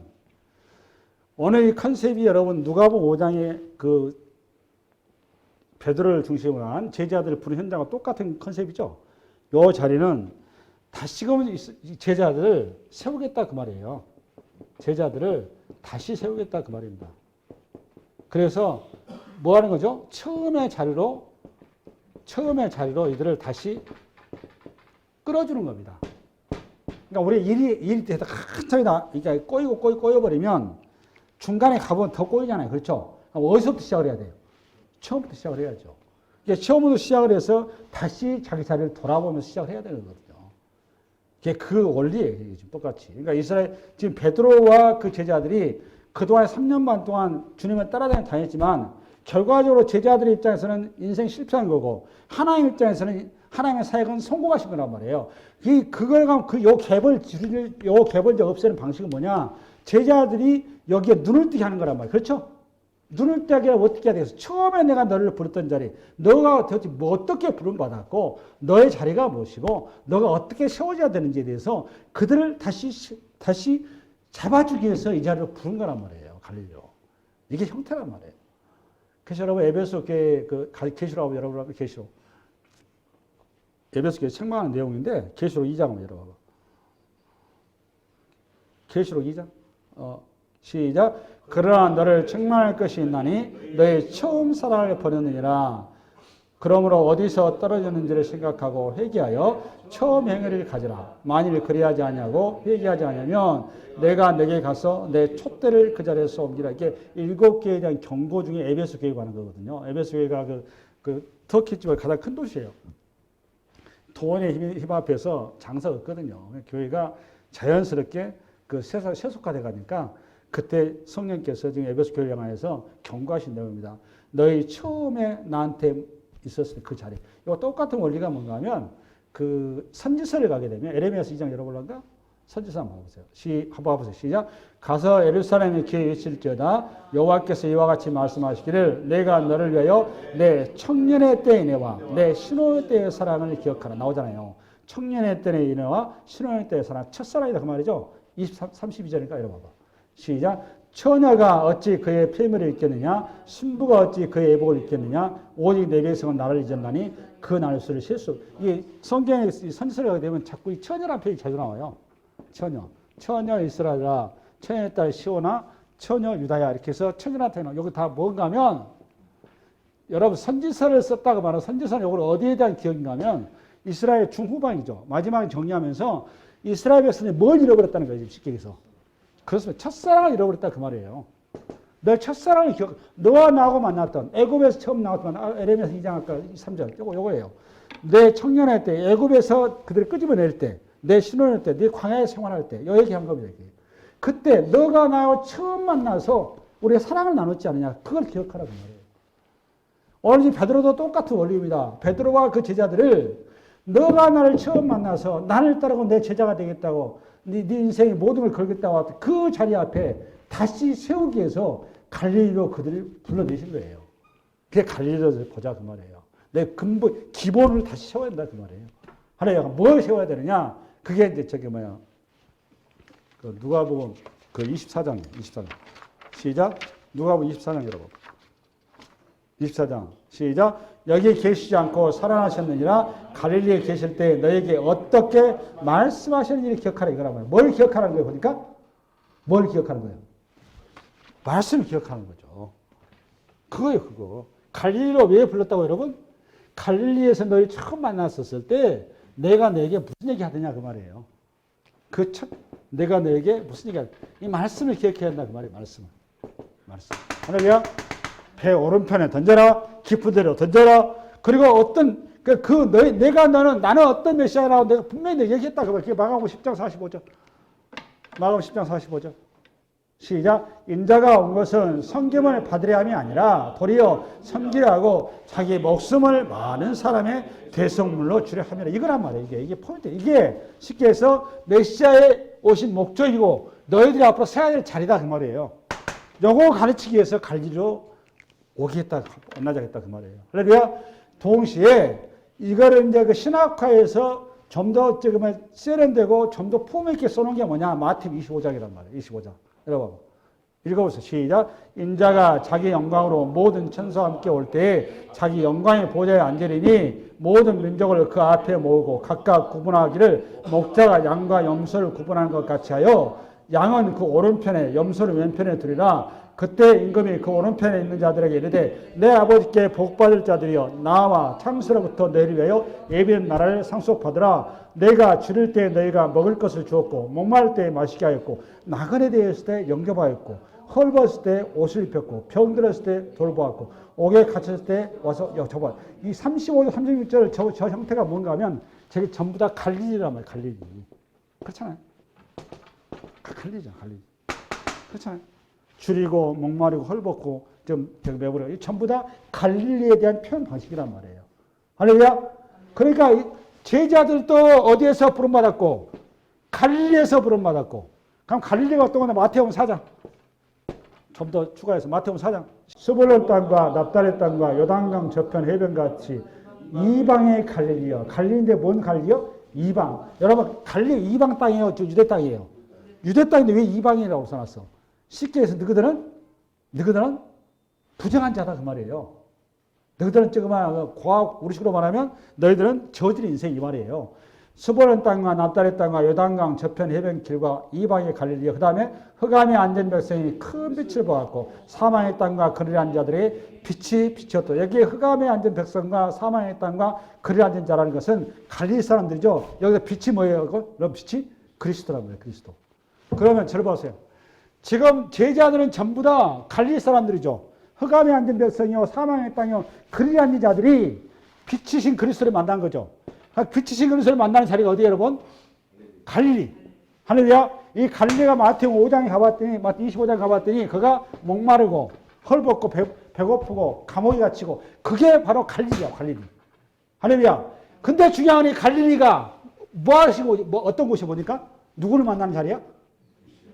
오늘 이 컨셉이 여러분 누가복음 5장의 그 베드로를 중심으로 한 제자들을 부른 현장과 똑같은 컨셉이죠. 이 자리는 다시금 제자들을 세우겠다 그 말이에요. 제자들을 다시 세우겠다 그 말입니다. 그래서 뭐 하는 거죠? 처음의 자리로 이들을 다시 끌어주는 겁니다. 그러니까 우리 일이 돼서 한참이 그러니까 꼬여버리면 중간에 가보면 더 꼬이잖아요. 그렇죠? 어디서부터 시작을 해야 돼요? 처음부터 시작을 해야죠. 처음부터 시작을 해서 다시 자기 자리를 돌아보면서 시작을 해야 되는 거거든요. 그 원리예요. 지금 똑같이. 그러니까 이스라엘, 지금 베드로와 그 제자들이 그동안 3년 반 동안 주님을 따라다녔지만 결과적으로 제자들의 입장에서는 인생 실패한 거고 하나님 입장에서는 하나님의 사역은 성공하신 거란 말이에요. 그걸 가면 요 갭을 없애는 방식은 뭐냐? 제자들이 여기에 눈을 뜨게 하는 거란 말이에요. 그렇죠? 눈을 뜨게 어떻게 해야 되겠어? 처음에 내가 너를 부르던 자리, 너가 도대체 뭐 어떻게 부름받았고, 너의 자리가 무엇이고, 너가 어떻게 세워져야 되는지에 대해서 그들을 다시 잡아주기 위해서 이 자리로 부른 거란 말이에요. 갈릴리로. 이게 형태란 말이에요. 그래서 여러분, 에베소 교회, 계시록 여러분, 계시록. 에베소 교회 책망하는 내용인데, 계시록 2장 한번 열어봐봐. 계시록 2장. 시작. 그러나 너를 책망할 것이 있나니 너의 처음 사랑을 버렸느니라. 그러므로 어디서 떨어졌는지를 생각하고 회개하여 처음 행위를 가지라. 만일 그리하지 아니하고 회개하지 아니하면 내가 내게 가서 내 촛대를 그 자리에서 옮기라. 이게 7개에 대한 경고 중에 에베소 교회가 하는 거거든요. 에베소 교회가 터키 쪽의 가장 큰 도시예요. 돈의 힘 앞에서 장사가 없거든요. 교회가 자연스럽게 세속화돼 가니까 그때 성령께서 지금 에베소 교회를 향해서 경고하신 내용입니다. 너희 처음에 나한테 있었을 그 자리. 이거 똑같은 원리가 뭔가 하면 선지서를 가게 되면 에레미야서 2장 열어볼란가? 선지서 한번 봐보세요. 한번 봐보세요. 시작. 가서 예루살렘의 귀에 외칠지어다 여호와께서 이와 같이 말씀하시기를 내가 너를 위하여 내 청년의 때의 은혜와 내 신혼의 때의 사랑을 기억하라. 나오잖아요. 청년의 때의 은혜와 신혼의 때의 사랑. 첫사랑이다 그 말이죠. 32절이니까 열어봐봐. 시작. 처녀가 어찌 그의 폐물을 입겠느냐? 신부가 어찌 그의 애복을 입겠느냐? 오직 내 백성은 나를 잊었나니 그 날수를 실수. 이게 성경에 선지서를 하게 되면 자꾸 이 처녀라는 표현이 자주 나와요. 처녀 이스라엘아, 처녀의 딸 시오나, 처녀 유다야 이렇게 해서 처녀한테 나와. 여기 다 뭔가 하면 여러분 선지서를 썼다고 말하면 선지서는 이걸 어디에 대한 기억인가 하면 이스라엘 중후반이죠. 마지막에 정리하면서 이스라엘 백성이 뭘 잃어버렸다는 거예요. 쉽게 얘기해서. 그렇습니다. 첫사랑을 잃어버렸다 그 말이에요. 내 첫사랑을 너와 나하고 만났던 애굽에서 처음 나왔던 에레미야서 2장 아까 3절 요거예요. 내 청년할 때 애굽에서 그들을 끄집어낼 때 내 신혼할 때 내 광야에 생활할 때 요 얘기한 겁니다. 그때 너가 나하고 처음 만나서 우리가 사랑을 나눴지 않느냐 그걸 기억하라고 말이에요. 오늘 베드로도 똑같은 원리입니다. 베드로와 그 제자들을 너가 나를 처음 만나서 나를 따르고 내 제자가 되겠다고 네 인생의 모든 걸 걸겠다고 그 자리 앞에 다시 세우기 위해서 갈릴리로 그들을 불러내신 거예요. 그게 갈릴리로 보자 그 말이에요. 내 근본 기본을 다시 세워야 된다 그 말이에요. 하나님가 뭘 세워야 되느냐? 그게 이제 누가복음 24장 시작. 누가복음 24장 여러분. 24장 시작. 여기 계시지 않고 살아나셨느니라. 갈릴리에 계실 때 너에게 어떻게 말씀하셨는지를 기억하라 이거란 말이에요. 뭘 기억하라는 거예요? 보니까 뭘 기억하는 거예요? 말씀을 기억하는 거죠. 그거예요, 그거. 갈릴리로 왜 불렀다고 여러분? 갈릴리에서 너희 처음 만났었을 때 내가 너에게 무슨 얘기 하더냐 그 말이에요. 내가 너에게 무슨 얘기 하더냐. 이 말씀을 기억해야 한다 그 말이에요. 말씀. 할렐루야. 배 오른편에 던져라. 깊은 데로 던져라. 그리고 나는 어떤 메시아라고 내가 분명히 얘기했다. 그게 마가복음 10장 45절. 마가복음 10장 45절. 시작. 인자가 온 것은 섬김을 받으려 함이 아니라 도리어 섬기려 하고 자기 목숨을 많은 사람의 대성물로 주려 함이라. 이거란 말이에요. 이게 포인트. 이게 쉽게 해서 메시아의 오신 목적이고 너희들이 앞으로 서야 될 자리다 그 말이에요. 요거 가르치기 위해서 갈릴리로 오겠다, 만나자겠다 그 말이에요. 그러니까 동시에 이거를 이제 신학화에서 좀 더 세련되고 좀 더 품 있게 써놓은 게 뭐냐? 마태복음 25장이란 말이에요. 25장. 여러분 읽어보세요. 시작. 인자가 자기 영광으로 모든 천사와 함께 올 때에 자기 영광의 보좌에 앉으리니 모든 민족을 그 앞에 모으고 각각 구분하기를 목자가 양과 염소를 구분하는 것 같이 하여 양은 그 오른편에 염소를 왼편에 두리라. 그때 임금이 그 오른편에 있는 자들에게 이르되 내 아버지께 복받을 자들이여 나와 창세로부터 너희를 위하여 예비한 나라를 상속받으라. 내가 줄일 때 너희가 먹을 것을 주었고 목마를 때 마시게 하였고 나그네 되었을 때 영접하였고 헐벗을 때 옷을 입혔고 병들었을 때 돌보았고 옥에 갇혔을 때 와서 여쭤봐. 이 35절 36절 저 형태가 뭔가 하면 저게 전부 다 갈릴리란 말이에요. 갈릴리. 그렇잖아요. 갈리죠, 갈리죠. 그렇잖아요. 줄이고 목마르고 헐벗고 좀 매부려. 이 전부 다 갈릴리에 대한 표현 방식이란 말이에요. 할렐루야. 그러니까 제자들도 어디에서 부름받았고 갈릴리에서 부름받았고. 그럼 갈릴리가 어떤 거냐? 마태복음 4장. 좀 더 추가해서 마태복음 4장. 스불론 땅과 납달의 땅과 요단강 저편 해변같이 이방의 갈릴리요. 갈릴리인데 뭔 갈릴리요? 이방. 여러분 갈릴리 이방 땅이에요? 유대 땅이에요? 유대 땅인데 왜 이방이라고 써놨어? 쉽게 해서 너희들은 부정한 자다 그 말이에요. 너희들은 조그만 과학 우리식으로 말하면 너희들은 저질의 인생 이 말이에요. 스불론 땅과 납달의 땅과 요단강 저편 해변길과 이방의 갈릴리 그 다음에 흑암에 앉은 백성이 큰 빛을 보았고 사망의 땅과 그리에 앉은 자들의 빛이 비쳤다. 여기에 흑암에 앉은 백성과 사망의 땅과 그리에 앉은 자라는 것은 갈릴리 사람들이죠. 여기서 빛이 뭐예요? 그럼 빛이 그리스도라고요. 그리스도. 그러면 저를 보세요. 지금 제자들은 전부 다 갈릴리 사람들이죠. 흑암에 앉은 백성이요 사망의 땅이요 그리에 앉은 자들이 빛이신 그리스도를 만난 거죠. 빛이신 그리스도를 만나는 자리가 어디예요, 여러분? 갈릴리. 할렐루야. 이 갈릴리가 마태복음 5장에 가봤더니, 마태복음 25장에 가봤더니, 그가 목마르고, 헐벗고, 배고프고, 감옥에 갇히고, 그게 바로 갈릴리야, 갈릴리. 할렐루야. 근데 중요한 건 이 갈릴리가 뭐 하시고, 어떤 곳이 보니까? 누구를 만나는 자리야?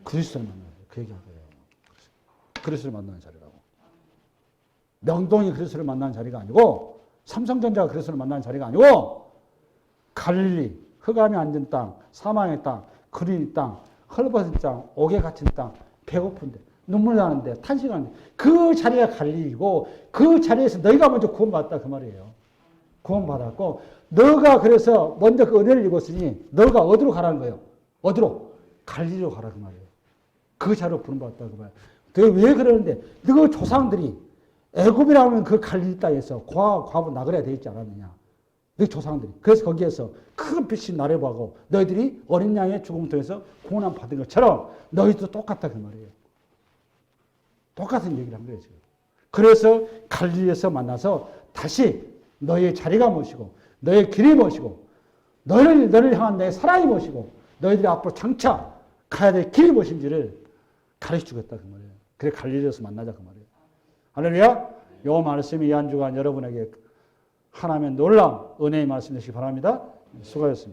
그리스도를 만나는 자리야. 그 얘기한 거예요. 그리스도를 만나는 자리라고. 명동이 그리스도를 만나는 자리가 아니고, 삼성전자가 그리스도를 만나는 자리가 아니고, 갈릴리, 흑암에 앉은 땅, 사망의 땅, 그린 땅, 헐벗은 땅, 옥에 갇힌 땅, 배고픈데, 눈물 나는데, 탄식하는데, 그 자리가 갈릴리고, 그 자리에서 너희가 먼저 구원받았다 그 말이에요. 구원받았고, 너가 그래서 먼저 그 은혜를 입었으니, 너가 어디로 가라는 거예요? 어디로? 갈릴리로 가라 그 말이에요. 그 자리로 부름받았다 그 말이에요. 왜 그러는데, 너 조상들이 애굽이라고 하면 그 갈릴리 땅에서 과부 나그네가 되어 있지 않았느냐. 너희 조상들이. 그래서 거기에서 큰 빛이 나려보고 너희들이 어린 양의 죽음을 통해서 구원함 받은 것처럼 너희도 똑같다 그 말이에요. 똑같은 얘기를 한 거예요 지금. 그래서 갈릴리에서 만나서 다시 너희의 자리가 무엇이고 너희의 길이 무엇이고 너를 향한 내 사랑이 무엇이고 너희들이 앞으로 장차 가야 될 길이 무엇인지를 가르쳐 주겠다 그 말이에요. 그래 갈릴리에서 만나자 그 말이에요. 할렐루야. 요 말씀이 이 한 주간 여러분에게 하나님의 놀라운 은혜의 말씀 되시기 바랍니다. 수고하셨습니다.